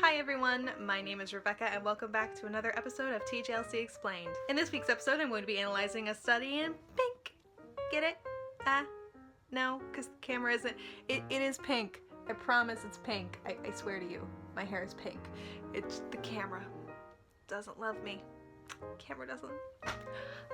Hi everyone, my name is Rebecca and welcome back to another episode of TJLC Explained. In this week's episode I'm going to be analyzing a study in pink. Get it? No, because the camera isn't. It is pink. I promise it's pink. I swear to you, my hair is pink. It's the camera doesn't love me. Camera doesn't.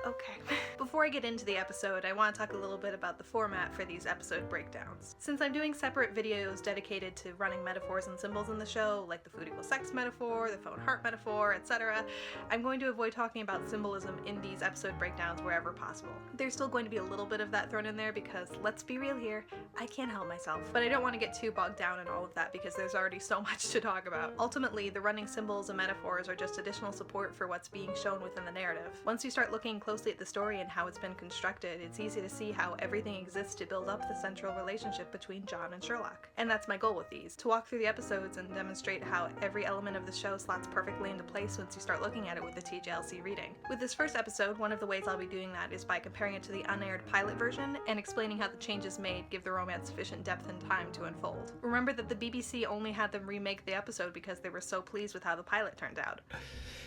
Okay. Before I get into the episode, I want to talk a little bit about the format for these episode breakdowns. Since I'm doing separate videos dedicated to running metaphors and symbols in the show, like the food equals sex metaphor, the phone heart metaphor, etc., I'm going to avoid talking about symbolism in these episode breakdowns wherever possible. There's still going to be a little bit of that thrown in there because, let's be real here, I can't help myself. But I don't want to get too bogged down in all of that because there's already so much to talk about. Ultimately, the running symbols and metaphors are just additional support for what's being shown within the narrative. Once you start looking closely at the story and how it's been constructed, it's easy to see how everything exists to build up the central relationship between John and Sherlock. And that's my goal with these, to walk through the episodes and demonstrate how every element of the show slots perfectly into place once you start looking at it with the TJLC reading. With this first episode, one of the ways I'll be doing that is by comparing it to the unaired pilot version and explaining how the changes made give the romance sufficient depth and time to unfold. Remember that the BBC only had them remake the episode because they were so pleased with how the pilot turned out.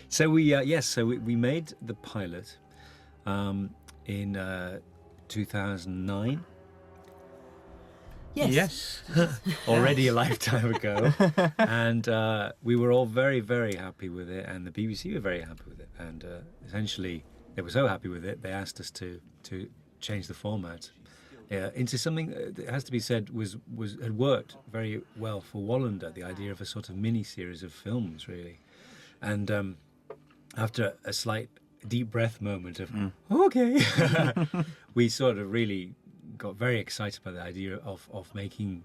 So we made the pilot in 2009. Yes. Already a lifetime ago. And we were all very, very happy with it, and the BBC were very happy with it. And essentially, they were so happy with it, they asked us to change the format into something that has to be said had worked very well for Wallander, the idea of a sort of mini-series of films, really. And after a slight deep breath moment of, okay, we sort of really got very excited by the idea of making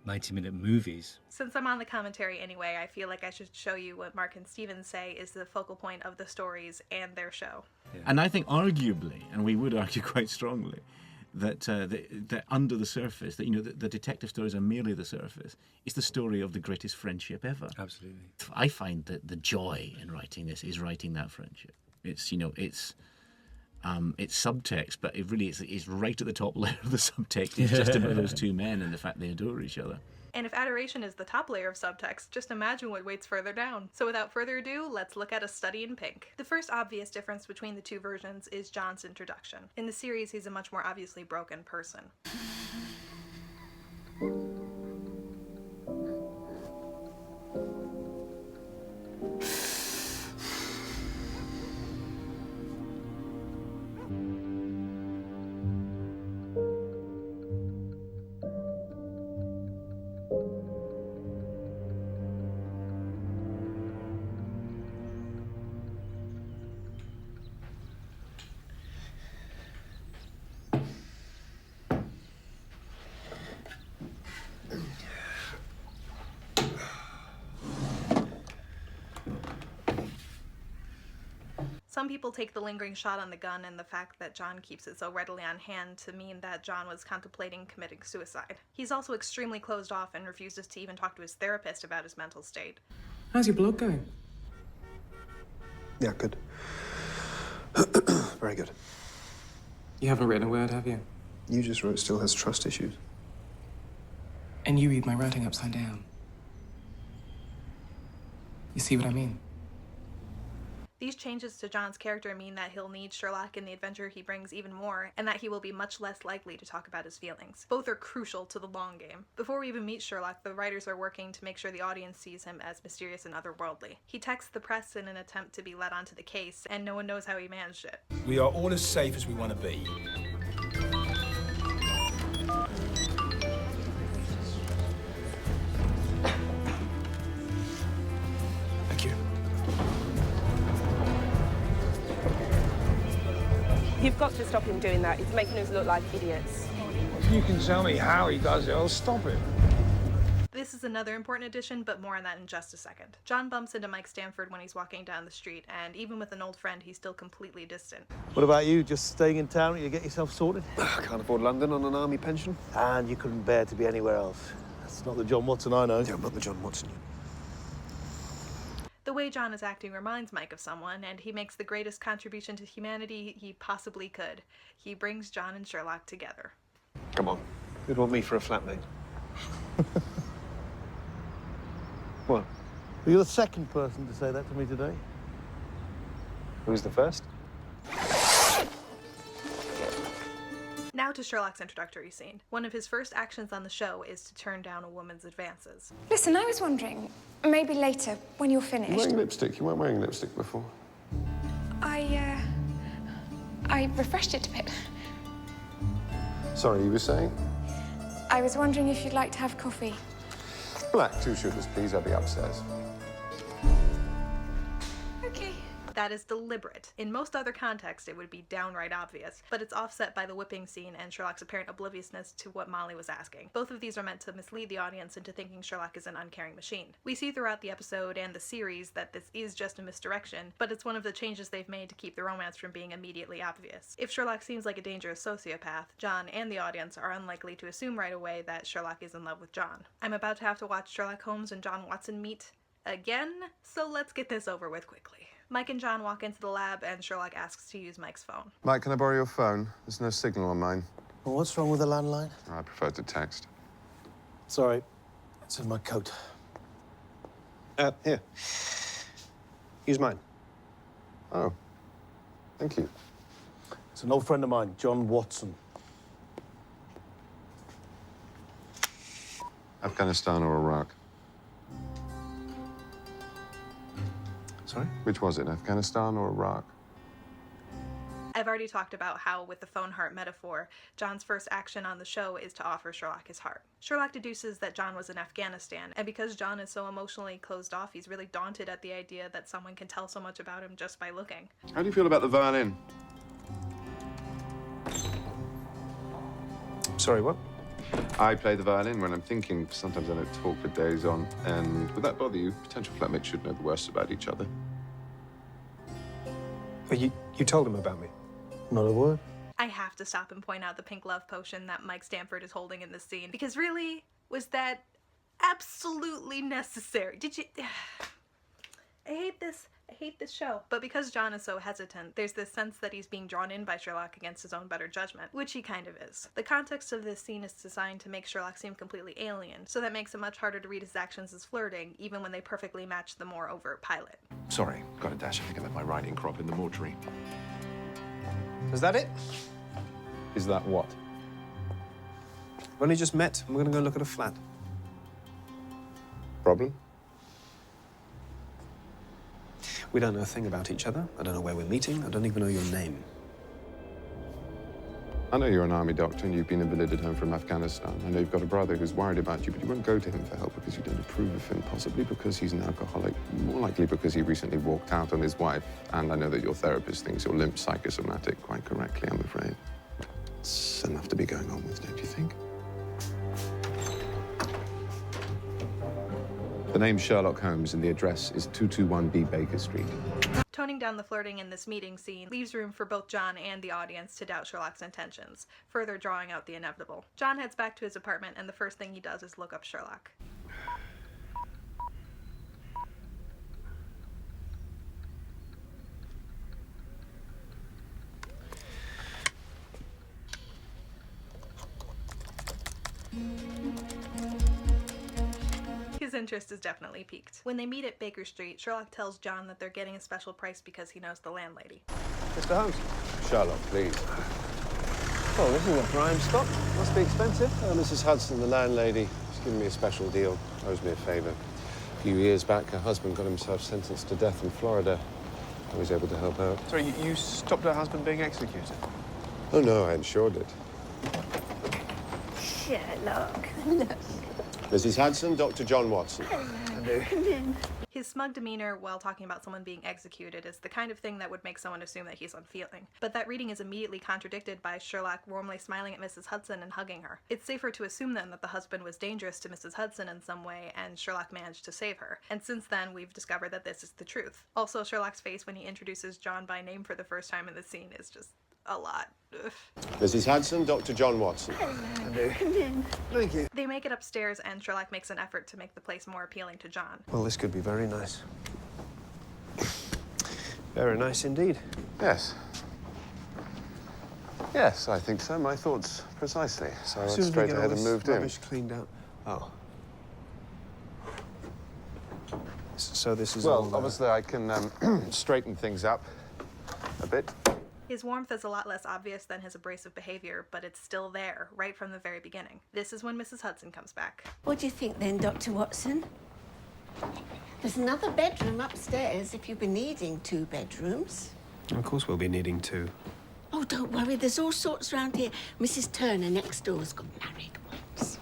90-minute movies. Since I'm on the commentary anyway, I feel like I should show you what Mark and Steven say is the focal point of the stories and their show. Yeah. And I think arguably, and we would argue quite strongly, that under the surface, that the detective stories are merely the surface, is the story of the greatest friendship ever. Absolutely. I find that the joy in writing this is writing that friendship. It's subtext, but it really is right at the top layer of the subtext. It's just about those two men and the fact they adore each other. And if adoration is the top layer of subtext, just imagine what waits further down. So without further ado, let's look at A Study in Pink. The first obvious difference between the two versions is John's introduction. In the series, he's a much more obviously broken person. Some people take the lingering shot on the gun and the fact that John keeps it so readily on hand to mean that John was contemplating committing suicide. He's also extremely closed off and refuses to even talk to his therapist about his mental state. How's your blood going? Yeah, good. Very good. You haven't written a word, have you? You just wrote still has trust issues. And you read my writing upside down. You see what I mean? These changes to John's character mean that he'll need Sherlock and the adventure he brings even more, and that he will be much less likely to talk about his feelings. Both are crucial to the long game. Before we even meet Sherlock, the writers are working to make sure the audience sees him as mysterious and otherworldly. He texts the press in an attempt to be let onto the case, and no one knows how he managed it. We are all as safe as we want to be. Thank you. You've got to stop him doing that. He's making us look like idiots. If you can tell me how he does it, I'll stop him. This is another important addition, but more on that in just a second. John bumps into Mike Stamford when he's walking down the street, and even with an old friend, he's still completely distant. What about you? Just staying in town to get yourself sorted? Can't afford London on an army pension. And you couldn't bear to be anywhere else. That's not the John Watson I know. Yeah, I'm not the John Watson. The way John is acting reminds Mike of someone, and he makes the greatest contribution to humanity he possibly could. He brings John and Sherlock together. Come on. Who'd want me for a flatmate? What? Well, you're the second person to say that to me today. Who's the first? Now to Sherlock's introductory scene. One of his first actions on the show is to turn down a woman's advances. Listen, I was wondering, maybe later, when you're finished... You're wearing lipstick. You weren't wearing lipstick before. I refreshed it a bit. Sorry, you were saying? I was wondering if you'd like to have coffee. Black, 2 sugars, please. I'll be upstairs. Okay. That is deliberate. In most other contexts, it would be downright obvious, but it's offset by the whipping scene and Sherlock's apparent obliviousness to what Molly was asking. Both of these are meant to mislead the audience into thinking Sherlock is an uncaring machine. We see throughout the episode and the series that this is just a misdirection, but it's one of the changes they've made to keep the romance from being immediately obvious. If Sherlock seems like a dangerous sociopath, John and the audience are unlikely to assume right away that Sherlock is in love with John. I'm about to have to watch Sherlock Holmes and John Watson meet again, so let's get this over with quickly. Mike and John walk into the lab and Sherlock asks to use Mike's phone. Mike, can I borrow your phone? There's no signal on mine. Well, what's wrong with the landline? I prefer to text. Sorry, it's in my coat. Here. Use mine. Oh, thank you. It's an old friend of mine, John Watson. Afghanistan or Iraq? Sorry? Which was it, Afghanistan or Iraq? I've already talked about how, with the phone heart metaphor, John's first action on the show is to offer Sherlock his heart. Sherlock deduces that John was in Afghanistan, and because John is so emotionally closed off, he's really daunted at the idea that someone can tell so much about him just by looking. How do you feel about the violin? Sorry, what? I play the violin when I'm thinking. Sometimes I don't talk for days on. And would that bother you? Potential flatmates should know the worst about each other. But you told him about me. Not a word. I have to stop and point out the pink love potion that Mike Stamford is holding in this scene, because really, was that absolutely necessary? Did you... I hate this show. But because John is so hesitant, there's this sense that he's being drawn in by Sherlock against his own better judgment, which he kind of is. The context of this scene is designed to make Sherlock seem completely alien, so that makes it much harder to read his actions as flirting, even when they perfectly match the more overt pilot. Sorry, got a dash. I think I left my riding crop in the mortuary. Is that it? Is that what? We've only just met, and we're going to go look at a flat. Problem? We don't know a thing about each other. I don't know where we're meeting. I don't even know your name. I know you're an army doctor and you've been invalided home from Afghanistan. I know you've got a brother who's worried about you, but you won't go to him for help because you don't approve of him, possibly because he's an alcoholic, more likely because he recently walked out on his wife. And I know that your therapist thinks you're limp psychosomatic, quite correctly, I'm afraid. It's enough to be going on with, don't you think? The name's Sherlock Holmes and the address is 221B Baker Street. Toning down the flirting in this meeting scene leaves room for both John and the audience to doubt Sherlock's intentions, further drawing out the inevitable. John heads back to his apartment, and the first thing he does is look up Sherlock. His interest is definitely piqued. When they meet at Baker Street, Sherlock tells John that they're getting a special price because he knows the landlady. Mr. Holmes. Sherlock, please. Oh, this is a prime stock. Must be expensive. Mrs. Hudson, the landlady, she's given me a special deal. Owes me a favor. A few years back, her husband got himself sentenced to death in Florida. I was able to help out. Sorry, you stopped her husband being executed? Oh, no, I ensured it. Sherlock, look. Mrs. Hudson, Dr. John Watson. Hello. Come in. His smug demeanor while talking about someone being executed is the kind of thing that would make someone assume that he's unfeeling. But that reading is immediately contradicted by Sherlock warmly smiling at Mrs. Hudson and hugging her. It's safer to assume then that the husband was dangerous to Mrs. Hudson in some way and Sherlock managed to save her. And since then, we've discovered that this is the truth. Also, Sherlock's face when he introduces John by name for the first time in the scene is just a lot. Ugh. Mrs. Hudson, Dr. John Watson. Hello. Come in. Thank you. They make it upstairs and Sherlock makes an effort to make the place more appealing to John. Well, this could be very nice. Very nice indeed. Yes. Yes, I think so. My thoughts precisely. So I As went soon as we straight get all ahead and this moved in. rubbish cleaned out. Oh. So this is Well, obviously I can straighten things up a bit. His warmth is a lot less obvious than his abrasive behavior, but it's still there, right from the very beginning. This is when Mrs. Hudson comes back. What do you think then, Dr. Watson? There's another bedroom upstairs if you've been needing 2 bedrooms. Of course we'll be needing 2. Oh, don't worry, there's all sorts around here. Mrs. Turner next door's got married once.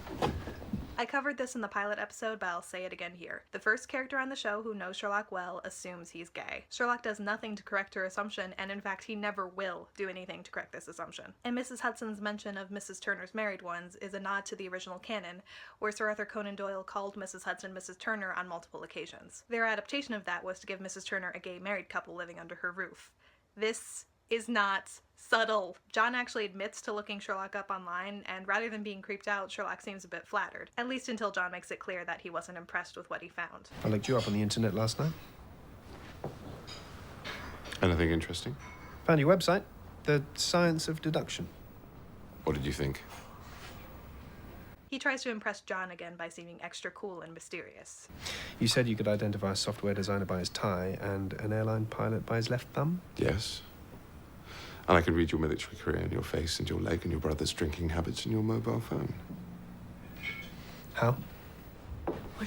I covered this in the pilot episode, but I'll say it again here. The first character on the show who knows Sherlock well assumes he's gay. Sherlock does nothing to correct her assumption, and in fact, he never will do anything to correct this assumption. And Mrs. Hudson's mention of Mrs. Turner's married ones is a nod to the original canon, where Sir Arthur Conan Doyle called Mrs. Hudson Mrs. Turner on multiple occasions. Their adaptation of that was to give Mrs. Turner a gay married couple living under her roof. This is not subtle. John actually admits to looking Sherlock up online, and rather than being creeped out, Sherlock seems a bit flattered. At least until John makes it clear that he wasn't impressed with what he found. I looked you up on the internet last night. Anything interesting? Found your website, The Science of Deduction. What did you think? He tries to impress John again by seeming extra cool and mysterious. You said you could identify a software designer by his tie and an airline pilot by his left thumb? Yes. And I can read your military career in your face and your leg and your brother's drinking habits and your mobile phone. How?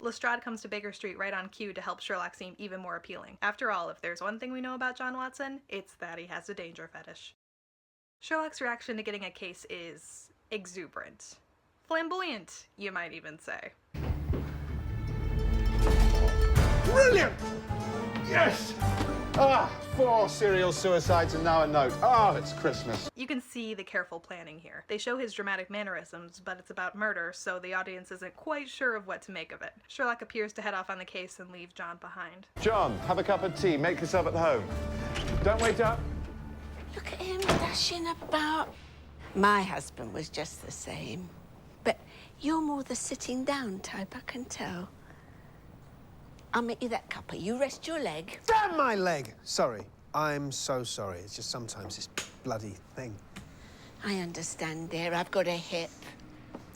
Lestrade comes to Baker Street right on cue to help Sherlock seem even more appealing. After all, if there's one thing we know about John Watson, it's that he has a danger fetish. Sherlock's reaction to getting a case is exuberant. Flamboyant, you might even say. Brilliant! Yes! 4 serial suicides and now a note. It's Christmas. You can see the careful planning here. They show his dramatic mannerisms, but it's about murder, so the audience isn't quite sure of what to make of it. Sherlock appears to head off on the case and leave John behind. John, have a cup of tea. Make yourself at home. Don't wait up. Look at him dashing about. My husband was just the same. But you're more the sitting down type, I can tell. I'll make you that cuppa. You rest your leg. Damn my leg! Sorry. I'm so sorry. It's just sometimes this bloody thing. I understand, dear. I've got a hip.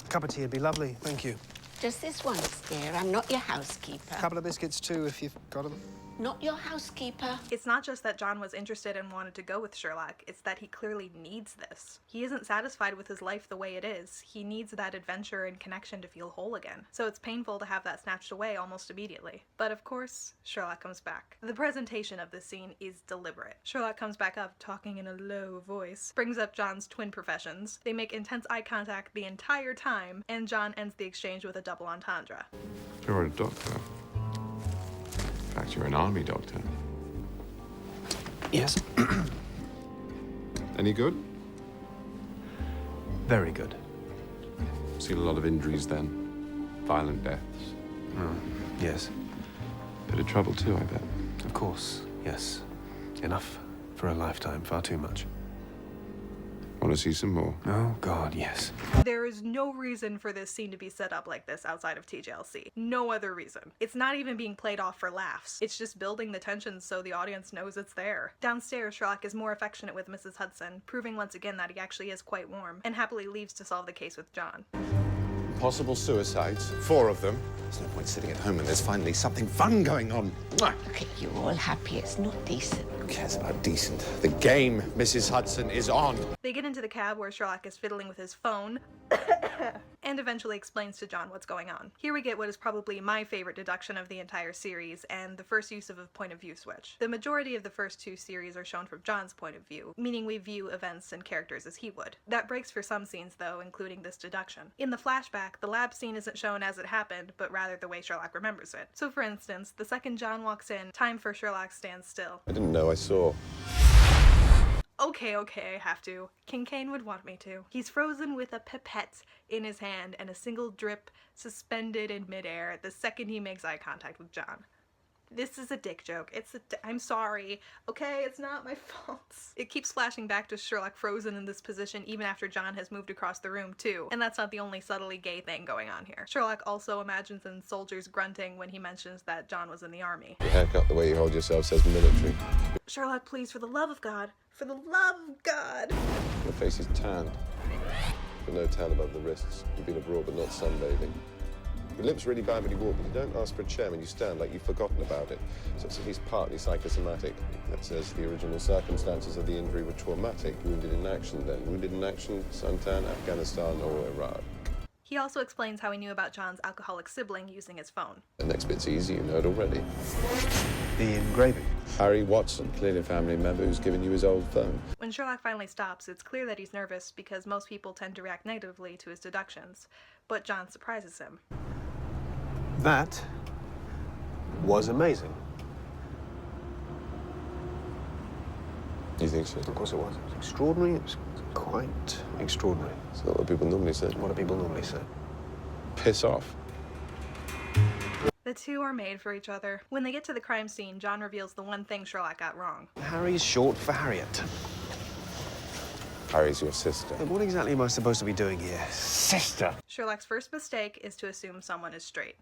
A cup of tea would be lovely. Thank you. Just this once, dear. I'm not your housekeeper. A couple of biscuits, too, if you've got them. Not your housekeeper. It's not just that John was interested and wanted to go with Sherlock, it's that he clearly needs this. He isn't satisfied with his life the way it is. He needs that adventure and connection to feel whole again. So it's painful to have that snatched away almost immediately. But of course, Sherlock comes back. The presentation of this scene is deliberate. Sherlock comes back up, talking in a low voice, brings up John's twin professions. They make intense eye contact the entire time, and John ends the exchange with a double entendre. You're a doctor. In fact, you're an army doctor. Yes. Any good? Very good. Seen a lot of injuries then. Violent deaths. Oh, yes. Bit of trouble too, I bet. Of course, yes. Enough for a lifetime, far too much. Want to see some more? Oh, God, yes. There is no reason for this scene to be set up like this outside of TJLC. No other reason. It's not even being played off for laughs. It's just building the tension so the audience knows it's there. Downstairs, Sherlock is more affectionate with Mrs. Hudson, proving once again that he actually is quite warm, and happily leaves to solve the case with John. Possible suicides, 4 of them. There's no point sitting at home when there's finally something fun going on. Mwah! Look at you, all happy. It's not decent. Who cares about decent? The game, Mrs. Hudson, is on. They get into the cab where Sherlock is fiddling with his phone and eventually explains to John what's going on. Here we get what is probably my favorite deduction of the entire series and the first use of a point of view switch. The majority of the first 2 series are shown from John's point of view, meaning we view events and characters as he would. That breaks for some scenes though, including this deduction. In the flashback, the lab scene isn't shown as it happened, but rather the way Sherlock remembers it. So for instance, the second John walks in, time for Sherlock stands still. I didn't know I saw. Okay, I have to. Kincaid would want me to. He's frozen with a pipette in his hand and a single drip suspended in midair the second he makes eye contact with John. This is a dick joke. I'm sorry. Okay, it's not my fault. It keeps flashing back to Sherlock frozen in this position even after John has moved across the room too. And that's not the only subtly gay thing going on here. Sherlock also imagines in soldiers grunting when he mentions that John was in the army. Your haircut, the way you hold yourself says military. Sherlock, please, for the love of God. For the love of God. Your face is tanned. But no tan above the wrists. You've been abroad but not sunbathing. Your limp's really bad when you walk, but you don't ask for a chair when you stand, like you've forgotten about it. So it's at least partly psychosomatic. That says the original circumstances of the injury were traumatic. Wounded in action, then. Wounded in action, Santan, Afghanistan, or Iraq. He also explains how he knew about John's alcoholic sibling using his phone. The next bit's easy, you know it already. The engraving. Harry Watson, clearly a family member who's given you his old phone. When Sherlock finally stops, it's clear that he's nervous because most people tend to react negatively to his deductions. But John surprises him. That was amazing. You think so? Of course it was. It was extraordinary. It was quite extraordinary. It's not what people normally say. What do people normally say? Piss off. The two are made for each other. When they get to the crime scene, John reveals the one thing Sherlock got wrong. Harry's short for Harriet. Harry's your sister. What exactly am I supposed to be doing here? Sister! Sherlock's first mistake is to assume someone is straight.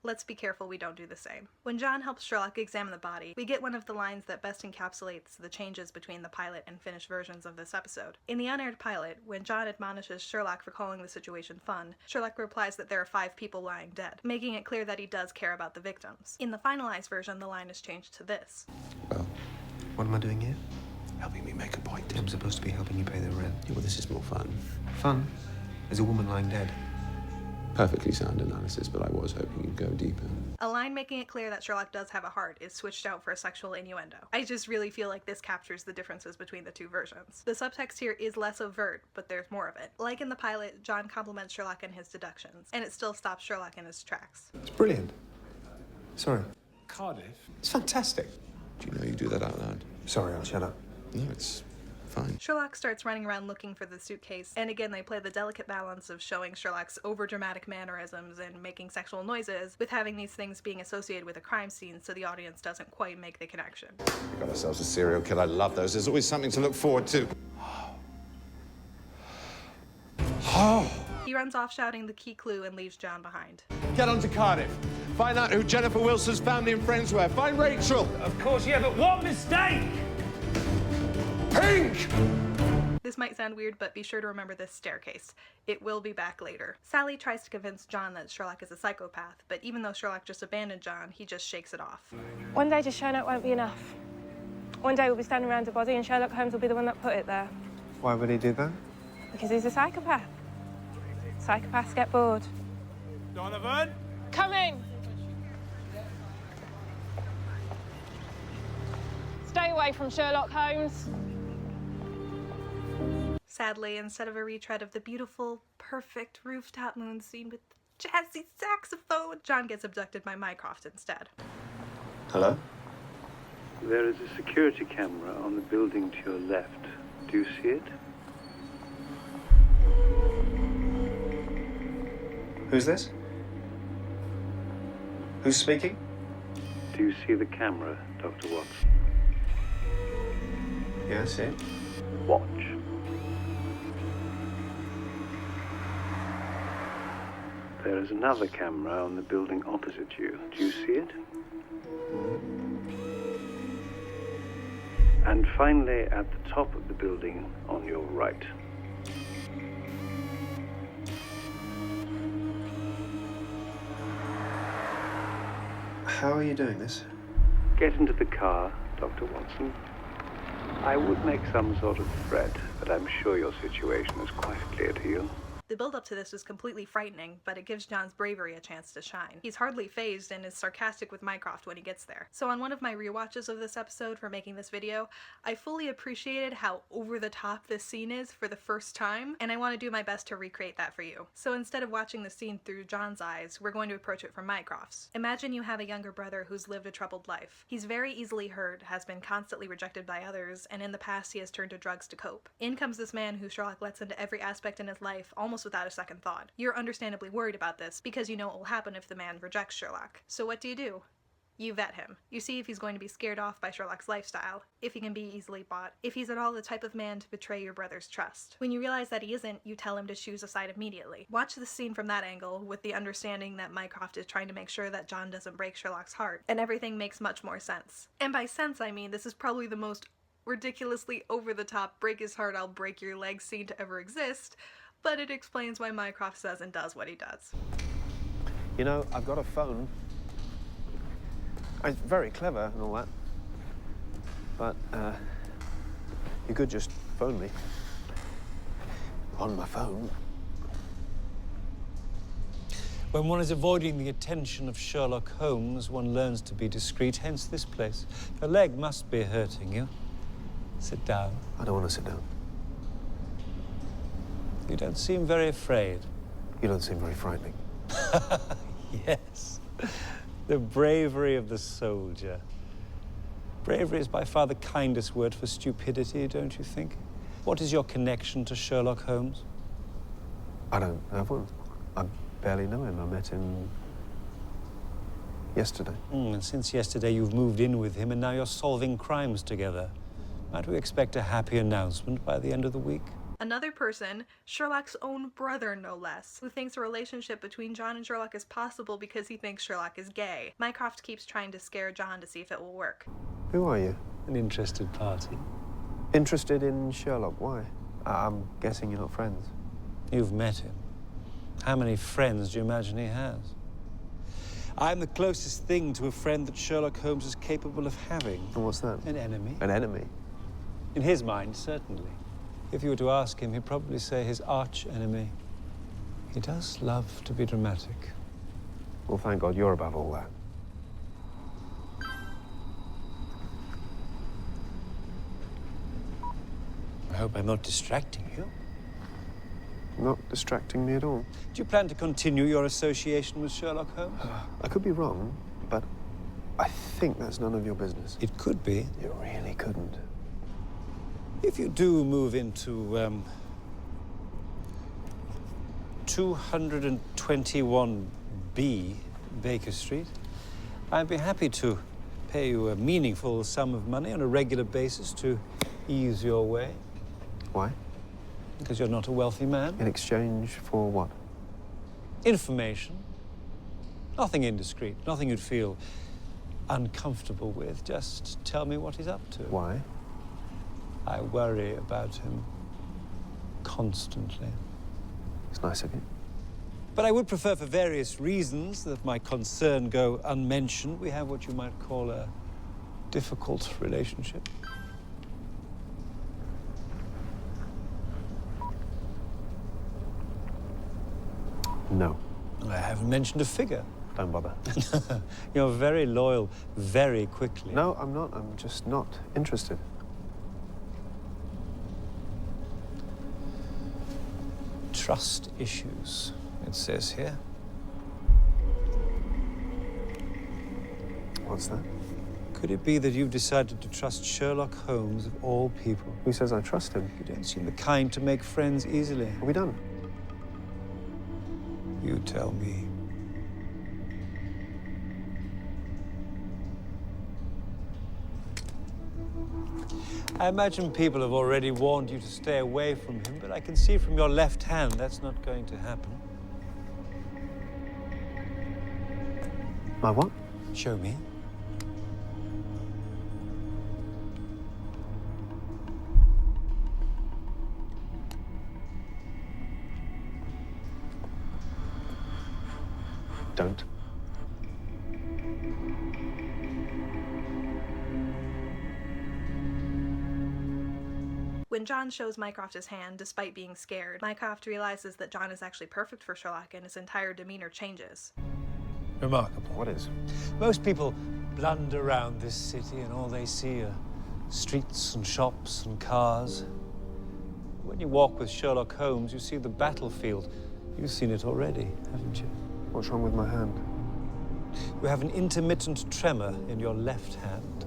Let's be careful we don't do the same. When John helps Sherlock examine the body, we get one of the lines that best encapsulates the changes between the pilot and finished versions of this episode. In the unaired pilot, when John admonishes Sherlock for calling the situation fun, Sherlock replies that there are 5 people lying dead, making it clear that he does care about the victims. In the finalized version, the line is changed to this. Well, what am I doing here? Helping me make a point. I'm supposed to be helping you pay the rent. Yeah, well, this is more fun. Fun? There's a woman lying dead. Perfectly sound analysis, but I was hoping you'd go deeper. A line making it clear that Sherlock does have a heart is switched out for a sexual innuendo. I just really feel like this captures the differences between the two versions. The subtext here is less overt, but there's more of it. Like in the pilot, John compliments Sherlock and his deductions, and it still stops Sherlock in his tracks. It's brilliant. Sorry. Cardiff? It's fantastic. Do you know you do that out loud? Sorry, I'll shut up. No, it's fine. Sherlock starts running around looking for the suitcase, and again they play the delicate balance of showing Sherlock's overdramatic mannerisms and making sexual noises with having these things being associated with a crime scene so the audience doesn't quite make the connection. We got ourselves a serial killer. I love those. There's always something to look forward to. He runs off shouting the key clue and leaves John behind. Get on to Cardiff. Find out who Jennifer Wilson's family and friends were. Find Rachel. Of course, yeah, but what mistake? Pink! This might sound weird, but be sure to remember this staircase. It will be back later. Sally tries to convince John that Sherlock is a psychopath, but even though Sherlock just abandoned John, he just shakes it off. One day just showing up won't be enough. One day we'll be standing around a body and Sherlock Holmes will be the one that put it there. Why would he do that? Because he's a psychopath. Psychopaths get bored. Donovan? Come in! Stay away from Sherlock Holmes. Sadly, instead of a retread of the beautiful, perfect rooftop moon scene with the jazzy saxophone, John gets abducted by Mycroft instead. Hello? There is a security camera on the building to your left. Do you see it? Who's this? Who's speaking? Do you see the camera, Dr. Watson? Yeah, I see it. Watch. There is another camera on the building opposite you. Do you see it? And finally, at the top of the building on your right. How are you doing this? Get into the car, Dr. Watson. I would make some sort of threat, but I'm sure your situation is quite clear to you. The build-up to this was completely frightening, but it gives John's bravery a chance to shine. He's hardly fazed and is sarcastic with Mycroft when he gets there. So on one of my rewatches of this episode for making this video, I fully appreciated how over-the-top this scene is for the first time, and I want to do my best to recreate that for you. So instead of watching the scene through John's eyes, we're going to approach it from Mycroft's. Imagine you have a younger brother who's lived a troubled life. He's very easily hurt, has been constantly rejected by others, and in the past he has turned to drugs to cope. In comes this man who Sherlock lets into every aspect in his life, almost without a second thought. You're understandably worried about this because you know what will happen if the man rejects Sherlock. So what do? You vet him. You see if he's going to be scared off by Sherlock's lifestyle, if he can be easily bought, if he's at all the type of man to betray your brother's trust. When you realize that he isn't, you tell him to choose a side immediately. Watch the scene from that angle with the understanding that Mycroft is trying to make sure that John doesn't break Sherlock's heart, and everything makes much more sense. And by sense, I mean this is probably the most ridiculously over-the-top break his heart I'll break your leg scene to ever exist, but it explains why Mycroft says and does what he does. You know, I've got a phone. It's very clever and all that. But, you could just phone me. On my phone. When one is avoiding the attention of Sherlock Holmes, one learns to be discreet, hence this place. Your leg must be hurting you. Sit down. I don't want to sit down. You don't seem very afraid. You don't seem very frightening. Yes. The bravery of the soldier. Bravery is by far the kindest word for stupidity, don't you think? What is your connection to Sherlock Holmes? I don't have one. I barely know him. I met him yesterday. And since yesterday you've moved in with him and now you're solving crimes together. Might we expect a happy announcement by the end of the week? Another person, Sherlock's own brother no less, who thinks a relationship between John and Sherlock is possible because he thinks Sherlock is gay. Mycroft keeps trying to scare John to see if it will work. Who are you? An interested party. Interested in Sherlock? Why? I'm guessing you're not friends. You've met him. How many friends do you imagine he has? I'm the closest thing to a friend that Sherlock Holmes is capable of having. And what's that? An enemy. An enemy? In his mind, certainly. If you were to ask him, he'd probably say his arch-enemy. He does love to be dramatic. Well, thank God you're above all that. I hope I'm not distracting you. Not distracting me at all. Do you plan to continue your association with Sherlock Holmes? I could be wrong, but I think that's none of your business. It could be. It really couldn't. If you do move into 221B Baker Street, I'd be happy to pay you a meaningful sum of money on a regular basis to ease your way. Why? Because you're not a wealthy man. In exchange for what? Information. Nothing indiscreet, nothing you'd feel uncomfortable with. Just tell me what he's up to. Why? I worry about him constantly. It's nice of you. But I would prefer, for various reasons, that my concern go unmentioned. We have what you might call a difficult relationship. No. I haven't mentioned a figure. Don't bother. You're very loyal very quickly. No, I'm not. I'm just not interested. Trust issues, it says here. What's that? Could it be that you've decided to trust Sherlock Holmes of all people? Who says I trust him? You don't seem the kind to make friends easily. Are we done? You tell me. I imagine people have already warned you to stay away from him, but I can see from your left hand that's not going to happen. My what? Show me. Don't. When John shows Mycroft his hand, despite being scared, Mycroft realizes that John is actually perfect for Sherlock and his entire demeanor changes. Remarkable. What is? Most people blunder around this city and all they see are streets and shops and cars. When you walk with Sherlock Holmes, you see the battlefield. You've seen it already, haven't you? What's wrong with my hand? You have an intermittent tremor in your left hand.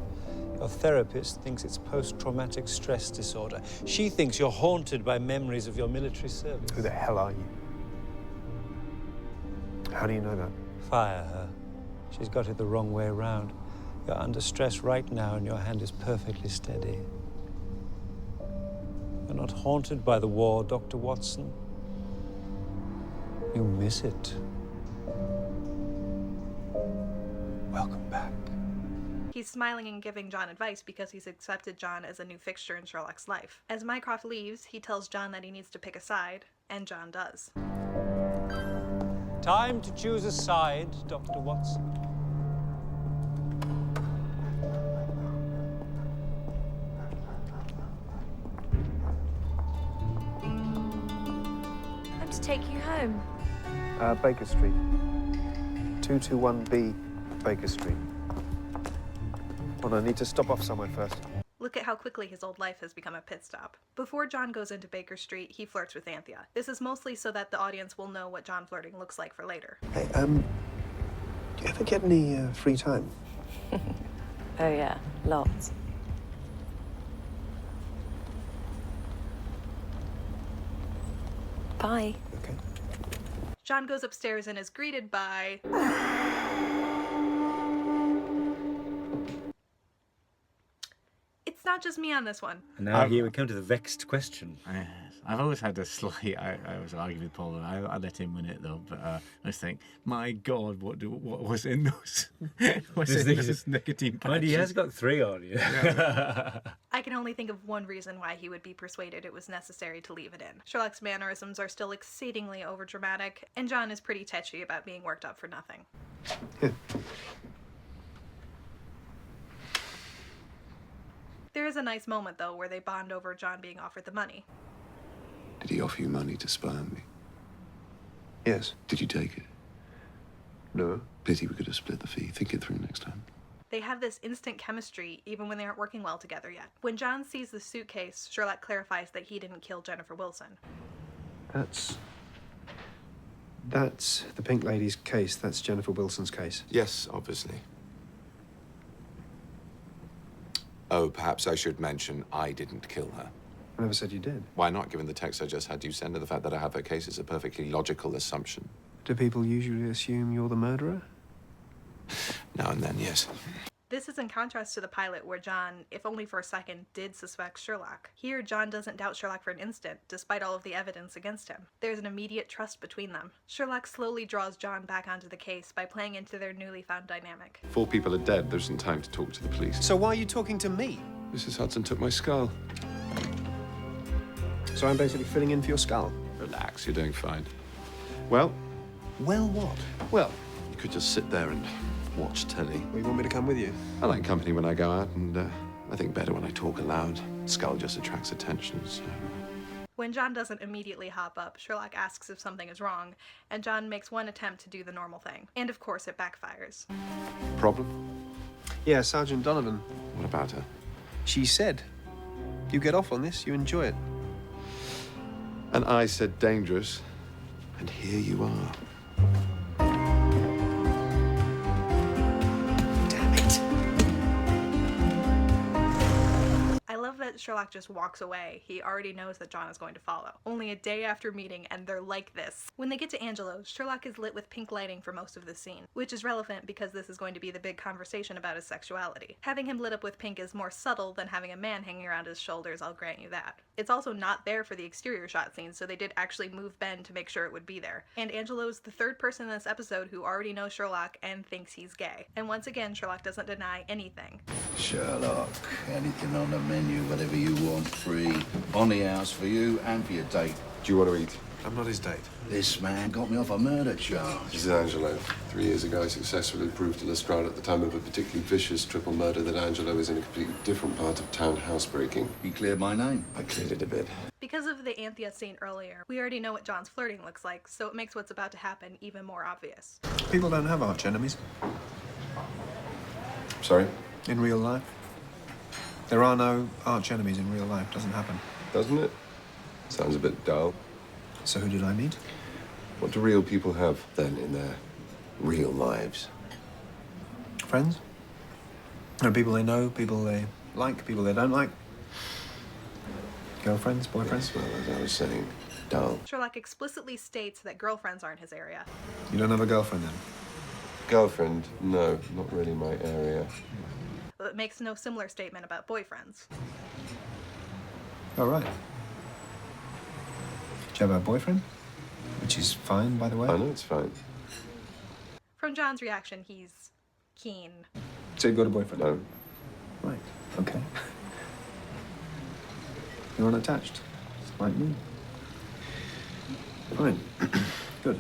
Your therapist thinks it's post-traumatic stress disorder. She thinks you're haunted by memories of your military service. Who the hell are you? How do you know that? Fire her. She's got it the wrong way around. You're under stress right now and your hand is perfectly steady. You're not haunted by the war, Dr. Watson. You miss it. Welcome back. He's smiling and giving John advice because he's accepted John as a new fixture in Sherlock's life. As Mycroft leaves, he tells John that he needs to pick a side, and John does. Time to choose a side, Dr. Watson. I'm to take you home. Baker Street. 221B Baker Street. Hold on, I need to stop off somewhere first. Look at how quickly his old life has become a pit stop. Before John goes into Baker Street, he flirts with Anthea. This is mostly so that the audience will know what John flirting looks like for later. Hey, do you ever get any free time? Oh yeah, lots. Bye. Okay. John goes upstairs and is greeted by... It's not just me on this one. And now here we come to the vexed question. Yes. I've always had a slight... I was arguing with Paul. I let him win it, though. But I just think, my God, what was in those... what's in those nicotine patches? Mind, he has got 3 on you. Yeah. I can only think of one reason why he would be persuaded it was necessary to leave it in. Sherlock's mannerisms are still exceedingly overdramatic, and John is pretty touchy about being worked up for nothing. There is a nice moment, though, where they bond over John being offered the money. Did he offer you money to spy on me? Yes. Did you take it? No. Pity we could have split the fee. Think it through next time. They have this instant chemistry, even when they aren't working well together yet. When John sees the suitcase, Sherlock clarifies that he didn't kill Jennifer Wilson. That's the Pink Lady's case. That's Jennifer Wilson's case. Yes, obviously. Oh, perhaps I should mention I didn't kill her. I never said you did. Why not, given the text I just had you send her? The fact that I have her case is a perfectly logical assumption. Do people usually assume you're the murderer? Now and then, yes. This is in contrast to the pilot where John, if only for a second, did suspect Sherlock. Here, John doesn't doubt Sherlock for an instant, despite all of the evidence against him. There's an immediate trust between them. Sherlock slowly draws John back onto the case by playing into their newly found dynamic. 4 people are dead. There isn't time to talk to the police. So why are you talking to me? Mrs. Hudson took my skull. So I'm basically filling in for your skull? Relax, you're doing fine. Well? Well what? Well, you could just sit there and watch telly. Well, you want me to come with you? I like company when I go out, and I think better when I talk aloud. Skull just attracts attention, so... When John doesn't immediately hop up, Sherlock asks if something is wrong, and John makes one attempt to do the normal thing. And of course, it backfires. Problem? Yeah, Sergeant Donovan. What about her? She said, you get off on this, you enjoy it. And I said dangerous, and here you are. That Sherlock just walks away. He already knows that John is going to follow. Only a day after meeting, and they're like this. When they get to Angelo's, Sherlock is lit with pink lighting for most of the scene, which is relevant because this is going to be the big conversation about his sexuality. Having him lit up with pink is more subtle than having a man hanging around his shoulders, I'll grant you that. It's also not there for the exterior shot scene, so they did actually move Ben to make sure it would be there. And Angelo's the 3rd person in this episode who already knows Sherlock and thinks he's gay. And once again, Sherlock doesn't deny anything. Sherlock, anything on the menu, whatever you want, free. On the house for you and for your date. Do you want to eat? I'm not his date. This man got me off a murder charge. This is Angelo. 3 years ago, I successfully proved to Lestrade at the time of a particularly vicious triple murder that Angelo was in a completely different part of town housebreaking. He cleared my name. I cleared it a bit. Because of the Anthea scene earlier, we already know what John's flirting looks like, so it makes what's about to happen even more obvious. People don't have arch enemies. Sorry? In real life. There are no arch enemies in real life. Doesn't happen. Doesn't it? Sounds a bit dull. So who did I meet? What do real people have, then, in their real lives? Friends. There are people they know, people they like, people they don't like. Girlfriends, boyfriends. Yes, well, as I was saying, dull. Sherlock explicitly states that girlfriends aren't his area. You don't have a girlfriend, then? Girlfriend? No, not really my area. But it makes no similar statement about boyfriends. Oh, right. Do you have a boyfriend? Which is fine, by the way. I know it's fine. From John's reaction, he's keen. So you've got a boyfriend? No. Right, okay. You're unattached, like me. Fine. Good.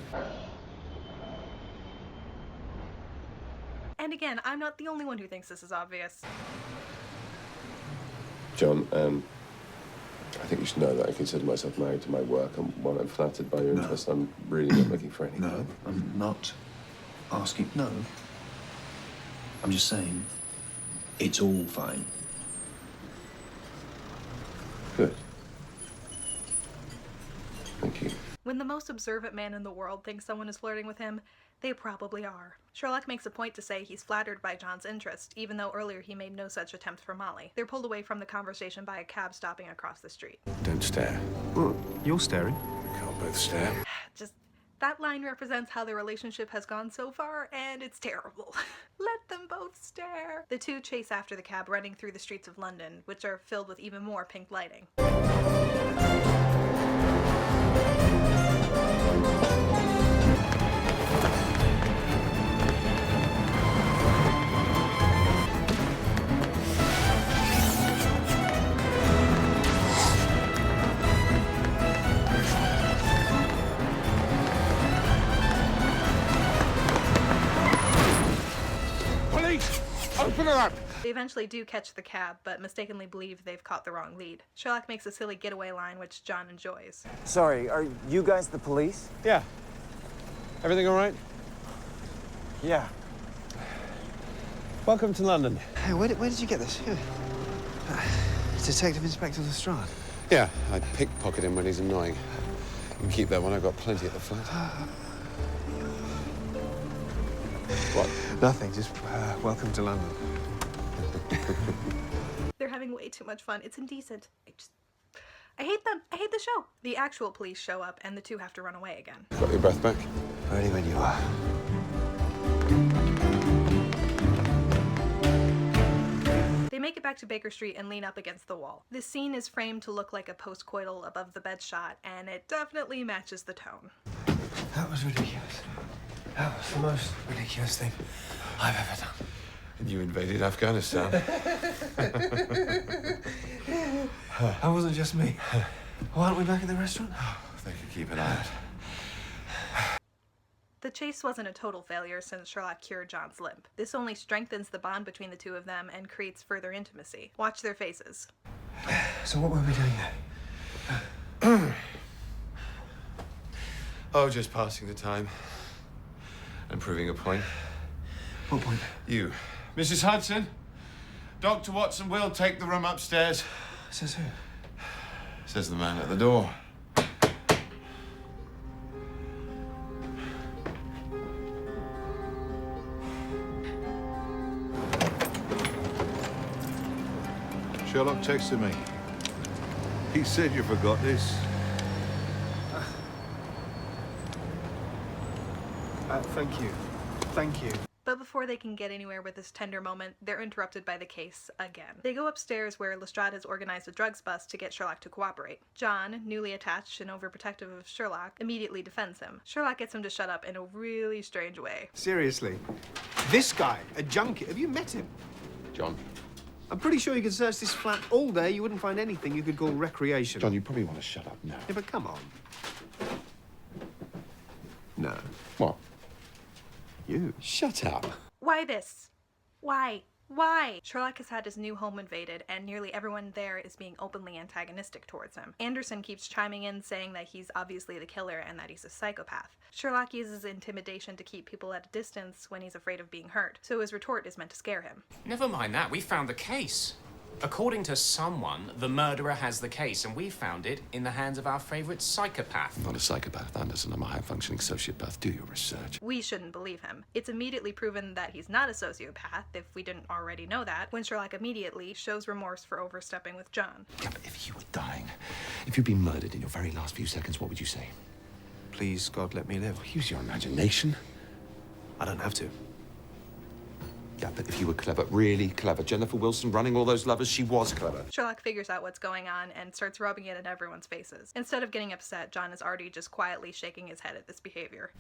again, I'm not the only one who thinks this is obvious. John, I think you should know that I consider myself married to my work, and while I'm flattered by your interest, I'm really not looking for anything. No, I'm not asking. No. I'm just saying it's all fine. Good. Thank you. When the most observant man in the world thinks someone is flirting with him, they probably are. Sherlock makes a point to say he's flattered by John's interest, even though earlier he made no such attempt for Molly. They're pulled away from the conversation by a cab stopping across the street. Don't stare. Well, you're staring. We can't both stare. Just, that line represents how their relationship has gone so far, and it's terrible. Let them both stare. The two chase after the cab, running through the streets of London, which are filled with even more pink lighting. Open it up! They eventually do catch the cab, but mistakenly believe they've caught the wrong lead. Sherlock makes a silly getaway line, which John enjoys. Sorry, are you guys the police? Yeah. Everything all right? Yeah. Welcome to London. Hey, where did you get this? Detective Inspector Lestrade. Yeah, I pickpocket him when he's annoying. You can keep that one, I've got plenty at the flat. What? Nothing, just welcome to London. They're having way too much fun. It's indecent. I hate them. I hate the show. The actual police show up, and the two have to run away again. Got your breath back? Ready when you are. They make it back to Baker Street and lean up against the wall. This scene is framed to look like a post-coital above the bed shot, and it definitely matches the tone. That was ridiculous. That was the most ridiculous thing I've ever done. And you invaded Afghanistan. That wasn't just me. Why aren't we back at the restaurant? They could keep an eye out. The chase wasn't a total failure since Sherlock cured John's limp. This only strengthens the bond between the two of them and creates further intimacy. Watch their faces. So what were we doing there? Oh, just passing the time. And proving a point. What point? You. Mrs. Hudson, Dr. Watson will take the room upstairs. Says who? Says the man at the door. Sherlock texted me. He said you forgot this. Thank you. Thank you. But before they can get anywhere with this tender moment, they're interrupted by the case again. They go upstairs where Lestrade has organized a drugs bust to get Sherlock to cooperate. John, newly attached and overprotective of Sherlock, immediately defends him. Sherlock gets him to shut up in a really strange way. Seriously, this guy, a junkie, have you met him? John. I'm pretty sure you could search this flat all day. You wouldn't find anything you could call recreation. John, you probably want to shut up now. Yeah, but come on. No. What? You. Shut up. Why this? Why? Why? Sherlock has had his new home invaded, and nearly everyone there is being openly antagonistic towards him. Anderson keeps chiming in, saying that he's obviously the killer and that he's a psychopath. Sherlock uses intimidation to keep people at a distance when he's afraid of being hurt, so his retort is meant to scare him. Never mind that, we found the case. According to someone, the murderer has the case, and we found it in the hands of our favourite psychopath. Not a psychopath, Anderson. I'm a high-functioning sociopath. Do your research. We shouldn't believe him. It's immediately proven that he's not a sociopath, if we didn't already know that, when Sherlock immediately shows remorse for overstepping with John. Yeah, but if you were dying, if you'd been murdered in your very last few seconds, what would you say? Please, God, let me live. Use your imagination. I don't have to. Yeah, but if you were clever, really clever. Jennifer Wilson running all those lovers, she was clever. Sherlock figures out what's going on and starts rubbing it in everyone's faces. Instead of getting upset, John is already just quietly shaking his head at this behavior.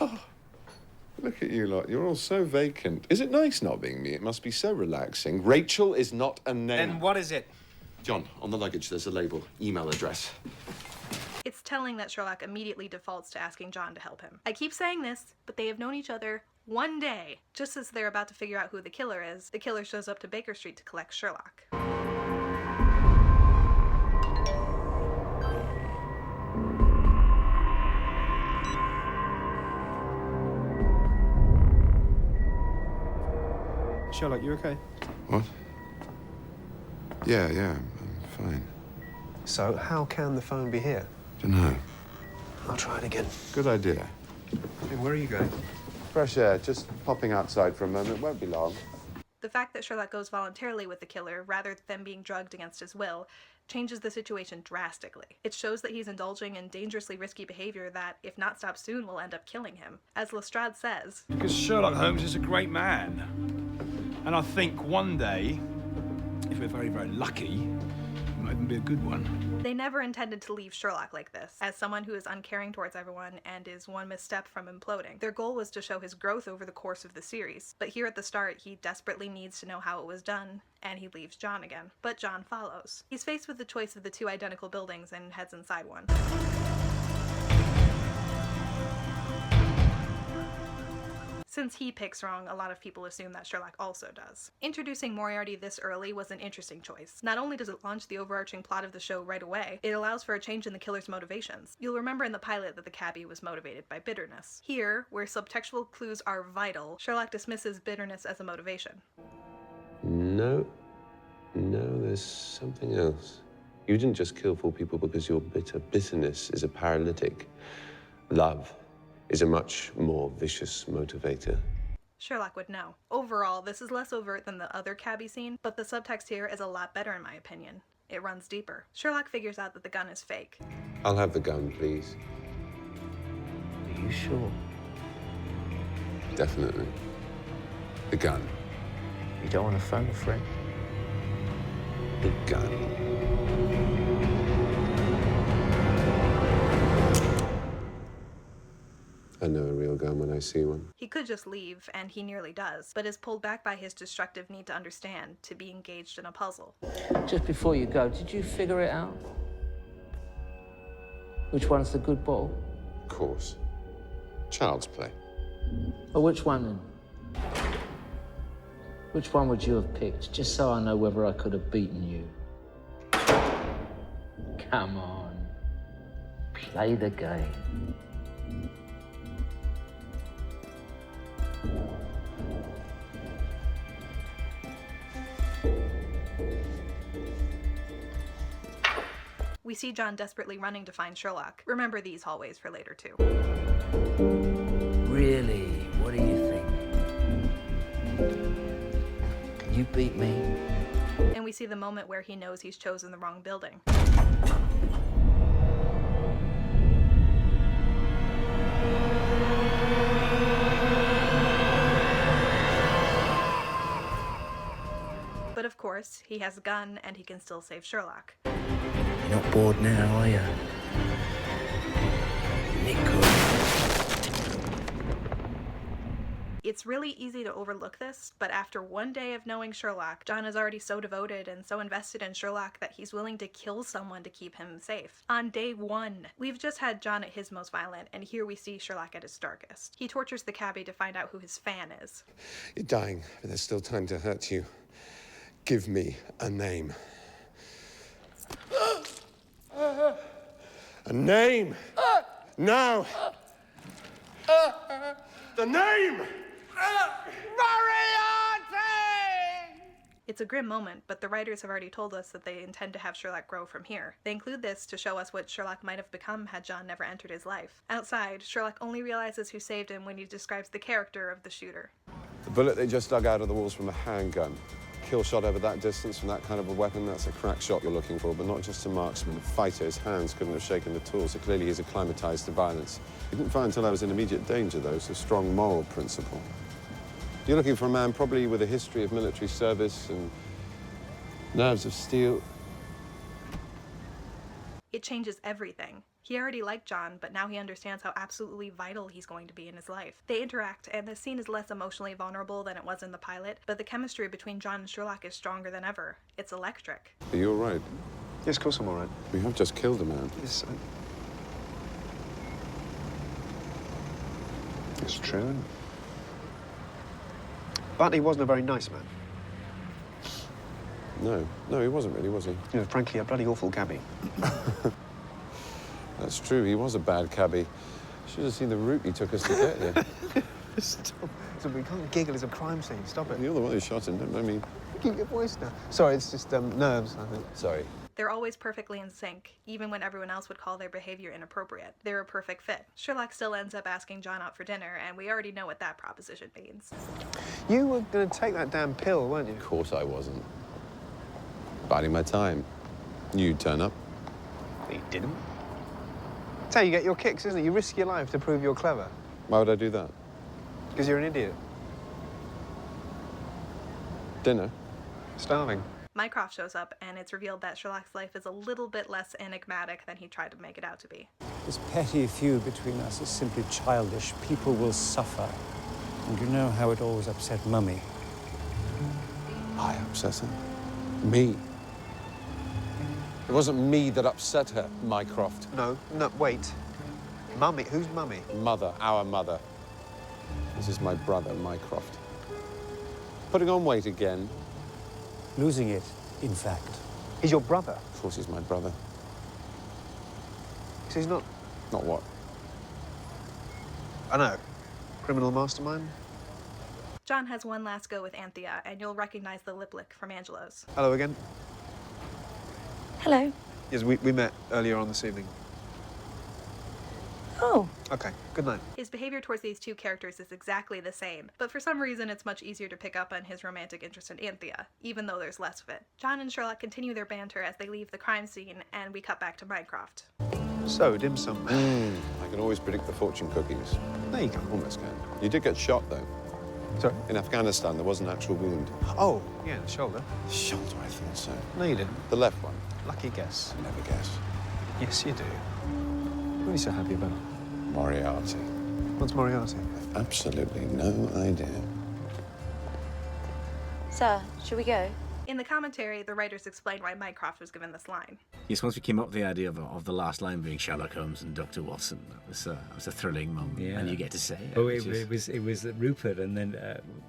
Look at you lot. You're all so vacant. Is it nice not being me? It must be so relaxing. Rachel is not a name. Then what is it? John, on the luggage there's a label. Email address. It's telling that Sherlock immediately defaults to asking John to help him. I keep saying this, but they have known each other One day, just as they're about to figure out who the killer is, the killer shows up to Baker Street to collect Sherlock. Sherlock, you okay? What? Yeah, I'm fine. So, how can the phone be here? Dunno. I'll try it again. Good idea. Hey, where are you going? Fresh air, just popping outside for a moment, won't be long. The fact that Sherlock goes voluntarily with the killer, rather than being drugged against his will, changes the situation drastically. It shows that he's indulging in dangerously risky behavior that, if not stopped soon, will end up killing him. As Lestrade says, because Sherlock Holmes is a great man. And I think one day, if we're very, very lucky, he might even be a good one. they never intended to leave Sherlock like this, as someone who is uncaring towards everyone and is one misstep from imploding. Their goal was to show his growth over the course of the series, but here at the start, he desperately needs to know how it was done, and he leaves John again. But John follows. He's faced with the choice of the two identical buildings and heads inside one. Since he picks wrong, a lot of people assume that Sherlock also does. Introducing Moriarty this early was an interesting choice. Not only does it launch the overarching plot of the show right away, it allows for a change in the killer's motivations. You'll remember in the pilot that the cabbie was motivated by bitterness. Here, where subtextual clues are vital, Sherlock dismisses bitterness as a motivation. No, there's something else. You didn't just kill 4 people because you're bitter. Bitterness is a paralytic. Love is a much more vicious motivator. Sherlock would know. Overall, this is less overt than the other cabbie scene, but the subtext here is a lot better in my opinion. It runs deeper. Sherlock figures out that the gun is fake. I'll have the gun, please. Are you sure? Definitely. The gun. You don't want to phone a friend? The gun. I know a real gun when I see one. He could just leave, and he nearly does, but is pulled back by his destructive need to understand, to be engaged in a puzzle. Just before you go, did you figure it out? Which one's the good ball? Of course. Child's play. Or which one then? Which one would you have picked, just so I know whether I could have beaten you? Come on. Play the game. We see John desperately running to find Sherlock. Remember these hallways for later, too. Really? What do you think? Can you beat me? And we see the moment where he knows he's chosen the wrong building. But of course, he has a gun and he can still save Sherlock. You're not bored now, are you? It's really easy to overlook this, but after one day of knowing Sherlock, John is already so devoted and so invested in Sherlock that he's willing to kill someone to keep him safe. On day 1, we've just had John at his most violent, and here we see Sherlock at his darkest. He tortures the cabbie to find out who his fan is. You're dying, but there's still time to hurt you. Give me a name. A name! Now! The name! It's a grim moment, but the writers have already told us that they intend to have Sherlock grow from here. They include this to show us what Sherlock might have become had John never entered his life. Outside, Sherlock only realizes who saved him when he describes the character of the shooter. The bullet they just dug out of the walls from a handgun. Kill shot over that distance from that kind of a weapon, that's a crack shot you're looking for, but not just a marksman, a fighter. His hands couldn't have shaken the tool, so clearly he's acclimatized to violence. He didn't fire until I was in immediate danger, though. It's a strong moral principle. You're looking for a man probably with a history of military service and nerves of steel. It changes everything. He already liked John, but now he understands how absolutely vital he's going to be in his life. They interact, and the scene is less emotionally vulnerable than it was in the pilot, but the chemistry between John and Sherlock is stronger than ever. It's electric. Are you all right? Yes, of course I'm all right. We have just killed a man. Yes, it's true. But he wasn't a very nice man. No, he wasn't really, was he? You know, frankly, a bloody awful cabbie. That's true, he was a bad cabbie. Should have seen the route he took us to get here. Stop. So we can't giggle, it's a crime scene. Stop it. You're the one who shot him, don't blame me. Keep your voice down. Sorry, it's just nerves, I think. Sorry. They're always perfectly in sync, even when everyone else would call their behavior inappropriate. They're a perfect fit. Sherlock still ends up asking John out for dinner, and we already know what that proposition means. You were going to take that damn pill, weren't you? Of course I wasn't. Biding my time. You'd turn up. You didn't. That's how you get your kicks, isn't it? You risk your life to prove you're clever. Why would I do that? Because you're an idiot. Dinner? Starving. Mycroft shows up, and it's revealed that Sherlock's life is a little bit less enigmatic than he tried to make it out to be. This petty feud between us is simply childish. People will suffer. And you know how it always upset Mummy. I upset her? Me? It wasn't me that upset her, Mycroft. No, wait. Mummy? Who's Mummy? Mother, our mother. This is my brother, Mycroft. Putting on weight again. Losing it, in fact. He's your brother? Of course he's my brother. So he's not... Not what? I know. Criminal mastermind? John has one last go with Anthea, and you'll recognize the lip lick from Angelo's. Hello again. Hello. Yes, we met earlier on this evening. Oh. Okay, good night. His behavior towards these two characters is exactly the same, but for some reason it's much easier to pick up on his romantic interest in Anthea, even though there's less of it. John and Sherlock continue their banter as they leave the crime scene, and we cut back to Mycroft. So, dim sum. I can always predict the fortune cookies. There you go. Almost can. You did get shot, though. Sorry? In Afghanistan, there was an actual wound. Oh, yeah, the shoulder. Shoulder, I thought so. No, you didn't. The left one. Lucky guess. Never guess. Yes, you do. What are you so happy about? Moriarty. What's Moriarty? I've absolutely no idea. Sir, should we go? In the commentary, the writers explain why Mycroft was given this line. Yes, once we came up with the idea of the last line being Sherlock Holmes and Dr. Watson, that was a thrilling moment, Yeah. and you get to say it. Oh, it was Rupert, and then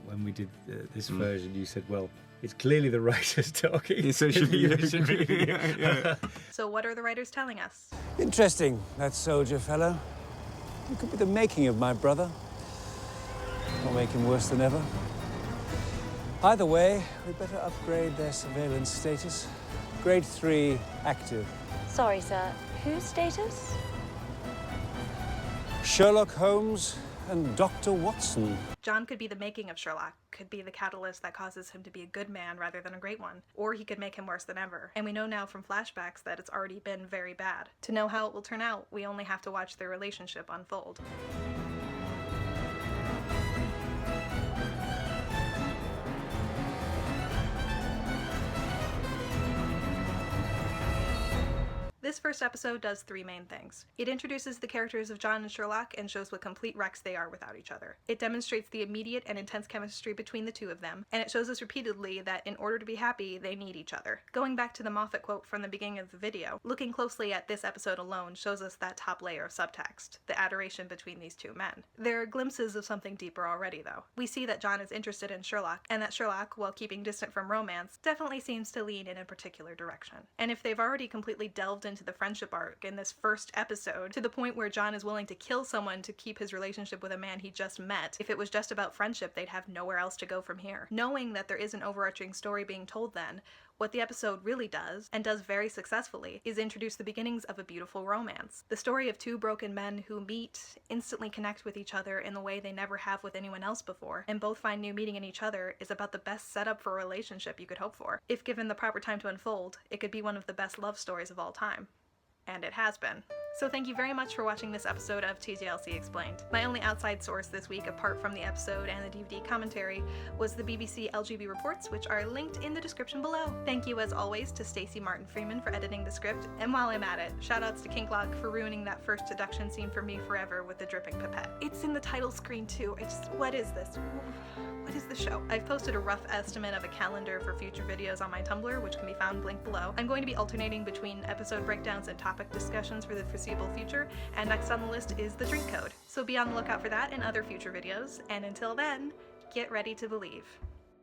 when we did this version, you said, well, it's clearly the writers talking. Yeah, so it should be, yeah. So what are the writers telling us? Interesting, that soldier fellow. It could be the making of my brother. Or make him worse than ever. Either way, we'd better upgrade their surveillance status. Grade 3, active. Sorry, sir. Whose status? Sherlock Holmes and Dr. Watson. John could be the making of Sherlock, could be the catalyst that causes him to be a good man rather than a great one, or he could make him worse than ever. And we know now from flashbacks that it's already been very bad. To know how it will turn out, we only have to watch their relationship unfold. This first episode does three main things. It introduces the characters of John and Sherlock and shows what complete wrecks they are without each other. It demonstrates the immediate and intense chemistry between the two of them, and it shows us repeatedly that in order to be happy, they need each other. Going back to the Moffat quote from the beginning of the video, looking closely at this episode alone shows us that top layer of subtext, the adoration between these two men. There are glimpses of something deeper already, though. We see that John is interested in Sherlock, and that Sherlock, while keeping distant from romance, definitely seems to lean in a particular direction. And if they've already completely delved into the friendship arc in this first episode, to the point where John is willing to kill someone to keep his relationship with a man he just met, if it was just about friendship, they'd have nowhere else to go from here. Knowing that there is an overarching story being told then, what the episode really does, and does very successfully, is introduce the beginnings of a beautiful romance. The story of two broken men who meet, instantly connect with each other in the way they never have with anyone else before, and both find new meaning in each other is about the best setup for a relationship you could hope for. If given the proper time to unfold, it could be one of the best love stories of all time. And it has been. So thank you very much for watching this episode of TJLC Explained. My only outside source this week, apart from the episode and the DVD commentary, was the BBC LGB Reports, which are linked in the description below. Thank you, as always, to Stacey Martin Freeman for editing the script, and while I'm at it, shoutouts to Kinklock for ruining that first deduction scene for me forever with the dripping pipette. It's in the title screen too. What is this? What is the show? I've posted a rough estimate of a calendar for future videos on my Tumblr, which can be found linked below. I'm going to be alternating between episode breakdowns and topic discussions for the foreseeable future, and next on the list is the drink code. So be on the lookout for that and other future videos, and until then, Get ready to believe.